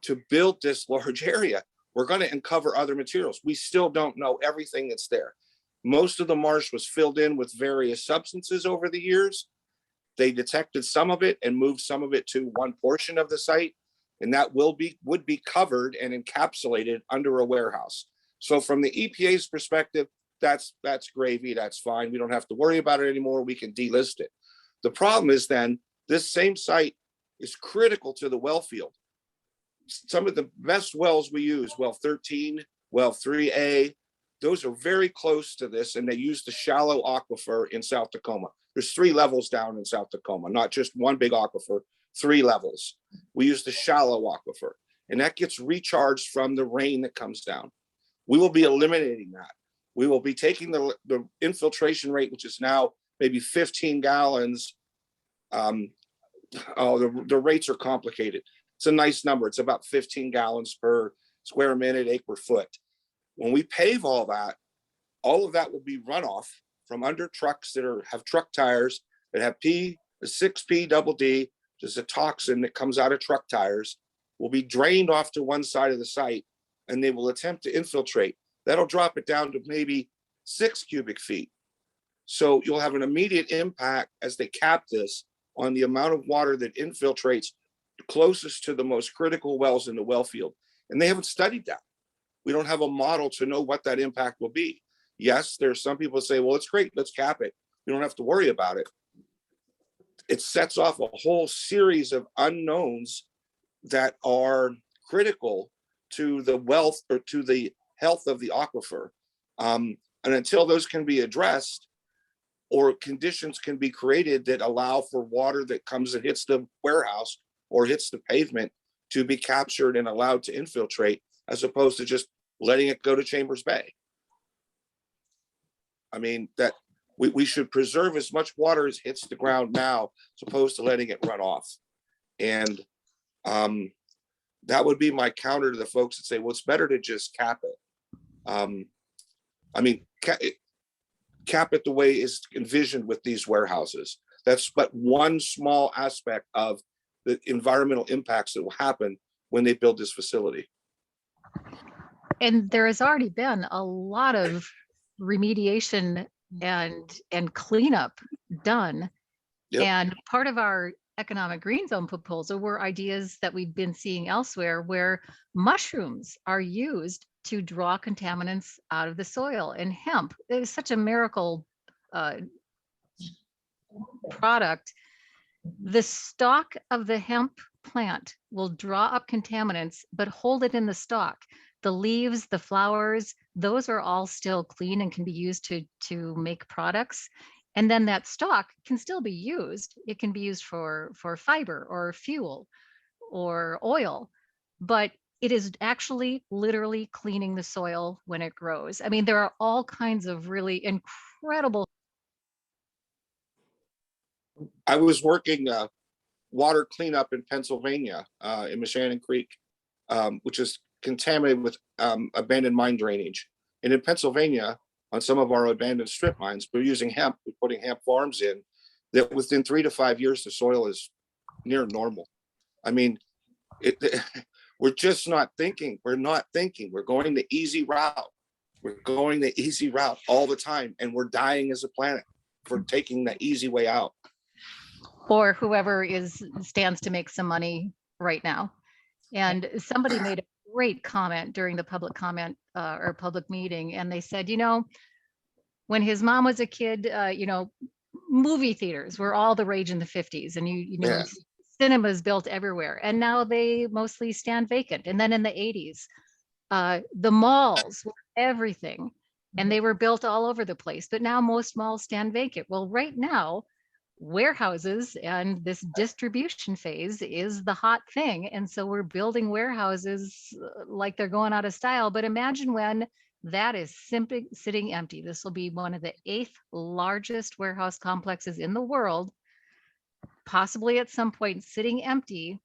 to build this large area, we're going to uncover other materials. We still don't know everything that's there. Most of the marsh was filled in with various substances over the years. They detected some of it and moved some of it to one portion of the site, and that would be covered and encapsulated under a warehouse. So from the EPA's perspective, that's gravy, that's fine. We don't have to worry about it anymore. We can delist it. The problem is then this same site is critical to the well field. Some of the best wells we use, well 13, well 3A, those are very close to this, and they use the shallow aquifer in South Tacoma. There's 3 levels down in South Tacoma, not just one big aquifer, 3 levels. We use the shallow aquifer, and that gets recharged from the rain that comes down. We will be eliminating that. We will be taking the infiltration rate, which is now maybe 15 gallons Oh, the rates are complicated. It's a nice number. It's about 15 gallons per square minute, acre foot. When we pave all of that will be runoff from under trucks that have truck tires that have the 6P double D, which is a toxin that comes out of truck tires, will be drained off to one side of the site, and they will attempt to infiltrate. That'll drop it down to maybe 6 cubic feet. So you'll have an immediate impact as they cap this on the amount of water that infiltrates closest to the most critical wells in the well field. And they haven't studied that. We don't have a model to know what that impact will be. Yes, there's some people say, well, it's great, let's cap it. We don't have to worry about it. It sets off a whole series of unknowns that are critical to the wealth or to the health of the aquifer. And until those can be addressed, or conditions can be created that allow for water that comes and hits the warehouse or hits the pavement to be captured and allowed to infiltrate, as opposed to just letting it go to Chambers Bay. I mean, that we should preserve as much water as hits the ground now, as opposed to letting it run off. And that would be my counter to the folks that say, well, it's better to just cap it. I mean, cap it the way is envisioned with these warehouses. That's but one small aspect of the environmental impacts that will happen when they build this facility. And there has already been a lot of remediation and cleanup done. Yep. And part of our economic green zone proposal were ideas that we've been seeing elsewhere, where mushrooms are used to draw contaminants out of the soil, and hemp is such a miracle product. The stalk of the hemp plant will draw up contaminants, but hold it in the stalk. The leaves, the flowers, those are all still clean and can be used to make products. And then that stalk can still be used. It can be used for fiber or fuel or oil, but it is actually literally cleaning the soil when it grows. I mean, there are all kinds of really incredible. I was working water cleanup in Pennsylvania, in Moshannon Creek, which is contaminated with abandoned mine drainage. And in Pennsylvania, on some of our abandoned strip mines, we're using hemp, we're putting hemp farms in, that within 3 to 5 years, the soil is near normal. I mean, we're just not thinking. We're not thinking. We're going the easy route. We're going the easy route all the time, and we're dying as a planet for taking the easy way out. Or whoever stands to make some money right now. And somebody made a great comment during the public comment or public meeting, and they said, you know, when his mom was a kid, you know, movie theaters were all the rage in the 50s, and you know, Yes. cinemas built everywhere, and now they mostly stand vacant. And then in the 80s, the malls were everything, and they were built all over the place, but now most malls stand vacant. Well, right now, warehouses and this distribution phase is the hot thing. And so we're building warehouses like they're going out of style. But imagine when that is simply sitting empty. This will be one of the 8th largest warehouse complexes in the world, possibly at some point sitting empty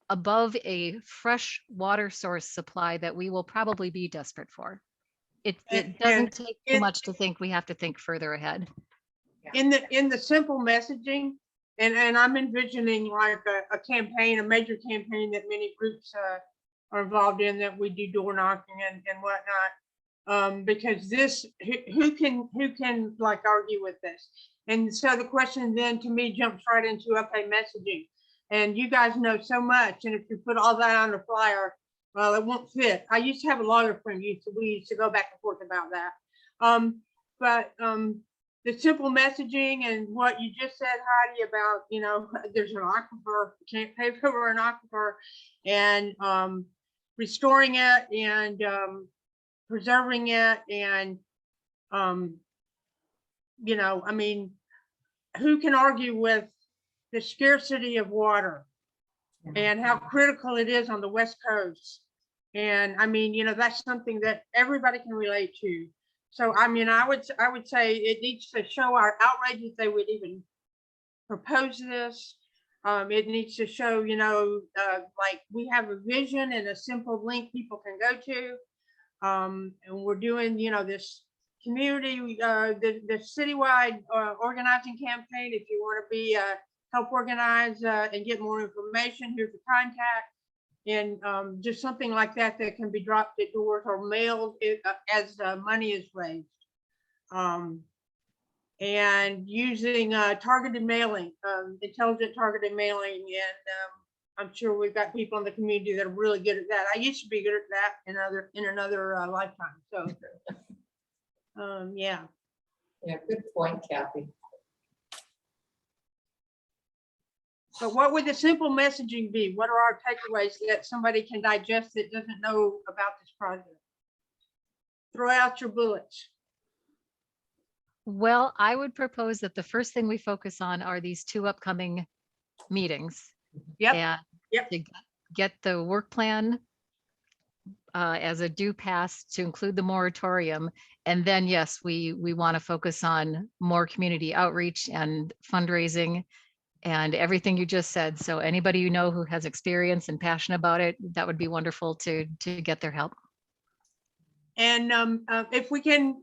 above a fresh water source supply that we will probably be desperate for. It doesn't take too much to think we have to think further ahead. In the simple messaging, and I'm envisioning like a campaign, a major campaign that many groups are involved in, that we do door knocking and whatnot. Because this, who can like argue with this? And so the question then to me jumps right into, okay, messaging. And you guys know so much, and if you put all that on a flyer, well, it won't fit. I used to have a lawyer friend, we used to go back and forth about that. The simple messaging and what you just said, Heidi, about, you know, there's an aquifer, can't pave over an aquifer, and restoring it and preserving it, and you know, I mean, who can argue with the scarcity of water and how critical it is on the West Coast? And I mean, you know, that's something that everybody can relate to. So, I mean, I would say it needs to show our outrage that they would even propose this. It needs to show, like we have a vision and a simple link people can go to. And we're doing, this community, the citywide organizing campaign. If you want to be help organize and get more information, here's the contact. And just something like that that can be dropped at doors or mailed as money is raised. And using targeted mailing, intelligent targeted mailing. And I'm sure we've got people in the community that are really good at that. I used to be good at that in another lifetime. So, yeah. Yeah, good point, Kathy. But what would the simple messaging be? What are our takeaways that somebody can digest that doesn't know about this project? Throw out your bullets. Well, I would propose that the first thing we focus on are these 2 upcoming meetings. Yep. And Yep. to get the work plan as a due pass to include the moratorium. And then, yes, we want to focus on more community outreach and fundraising and everything you just said. So anybody you know who has experience and passion about it, that would be wonderful to get their help. And if we can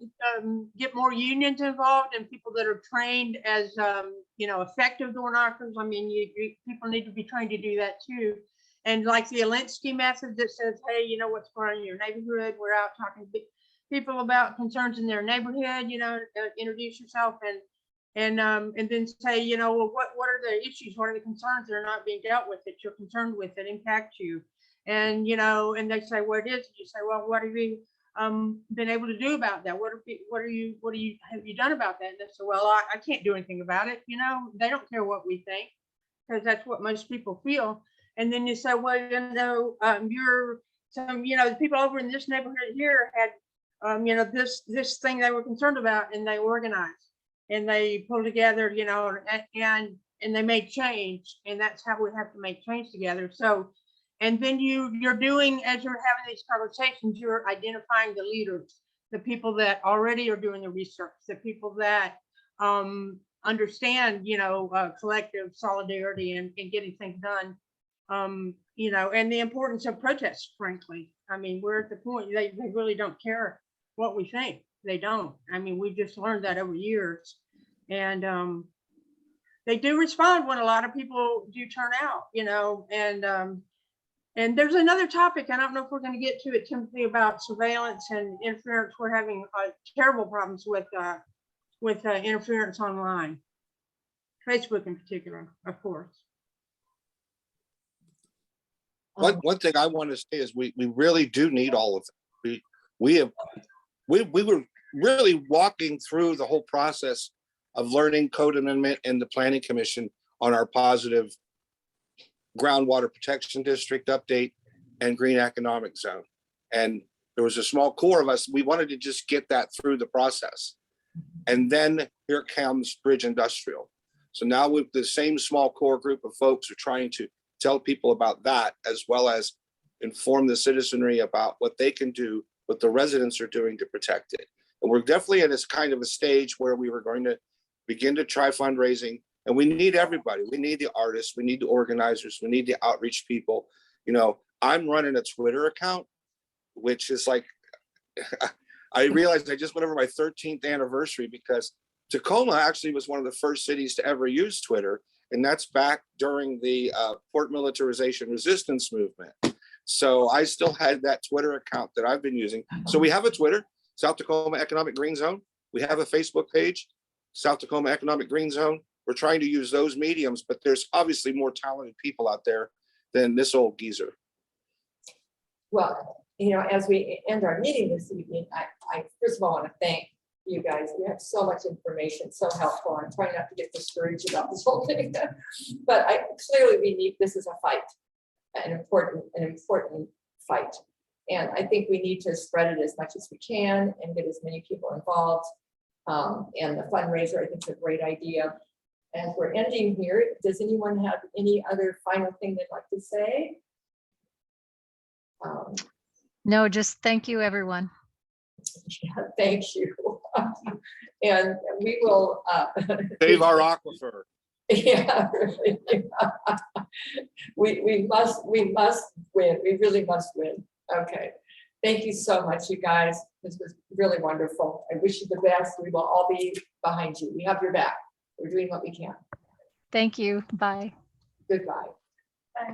get more unions involved and people that are trained as, effective door knockers, I mean, people need to be trained to do that too. And like the Alinsky method that says, hey, what's going on in your neighborhood? We're out talking to people about concerns in their neighborhood, introduce yourself and then say, well, what are the issues? What are the concerns that are not being dealt with that you're concerned with that impact you? And, and they say, what it is? You say, well, what have you been able to do about that? What have you done about that? And they say, well, I can't do anything about it. They don't care what we think because that's what most people feel. And then you say, well, the people over in this neighborhood here had, this thing they were concerned about, and they organized and they pulled together, and they made change. And that's how we have to make change together. So, and then you're doing, as you're having these conversations, you're identifying the leaders, the people that already are doing the research, the people that understand, collective solidarity and getting things done. And the importance of protests, frankly. I mean, we're at the point they really don't care what we think. They don't. I mean, we just learned that over years. And they do respond when a lot of people do turn out, and there's another topic, I don't know if we're going to get to it, Timothy, about surveillance and interference. We're having terrible problems with interference online, Facebook in particular, of course. One thing I want to say is we really do need all of it. We were really walking through the whole process of learning code amendment and the planning commission on our positive groundwater protection district update and green economic zone. And there was a small core of us. We wanted to just get that through the process. And then here comes Bridge Industrial. So now with the same small core group of folks are trying to tell people about that, as well as inform the citizenry about what they can do, what the residents are doing to protect it. And we're definitely in this kind of a stage where we were going to begin to try fundraising. And we need everybody. We need the artists, we need the organizers, we need the outreach people. I'm running a Twitter account, which is like, I realized I just went over my 13th anniversary because Tacoma actually was one of the first cities to ever use Twitter. And that's back during the port militarization resistance movement. So I still had that Twitter account that I've been using. So we have a Twitter, South Tacoma Economic Green Zone. We have a Facebook page, South Tacoma Economic Green Zone. We're trying to use those mediums, but there's obviously more talented people out there than this old geezer. Well, as we end our meeting this evening, I first of all want to thank you guys. You have so much information, so helpful. I'm trying not to get discouraged about this whole thing, but clearly we need, this is a fight, an important fight. And I think we need to spread it as much as we can and get as many people involved. And the fundraiser, I think, is a great idea. As we're ending here, does anyone have any other final thing they'd like to say? No, just thank you, everyone. Yeah, thank you. And we will Save our aquifer. Yeah, really. We must win. We really must win. Okay. Thank you so much, you guys. This was really wonderful. I wish you the best. We will all be behind you. We have your back. We're doing what we can. Thank you. Bye. Goodbye.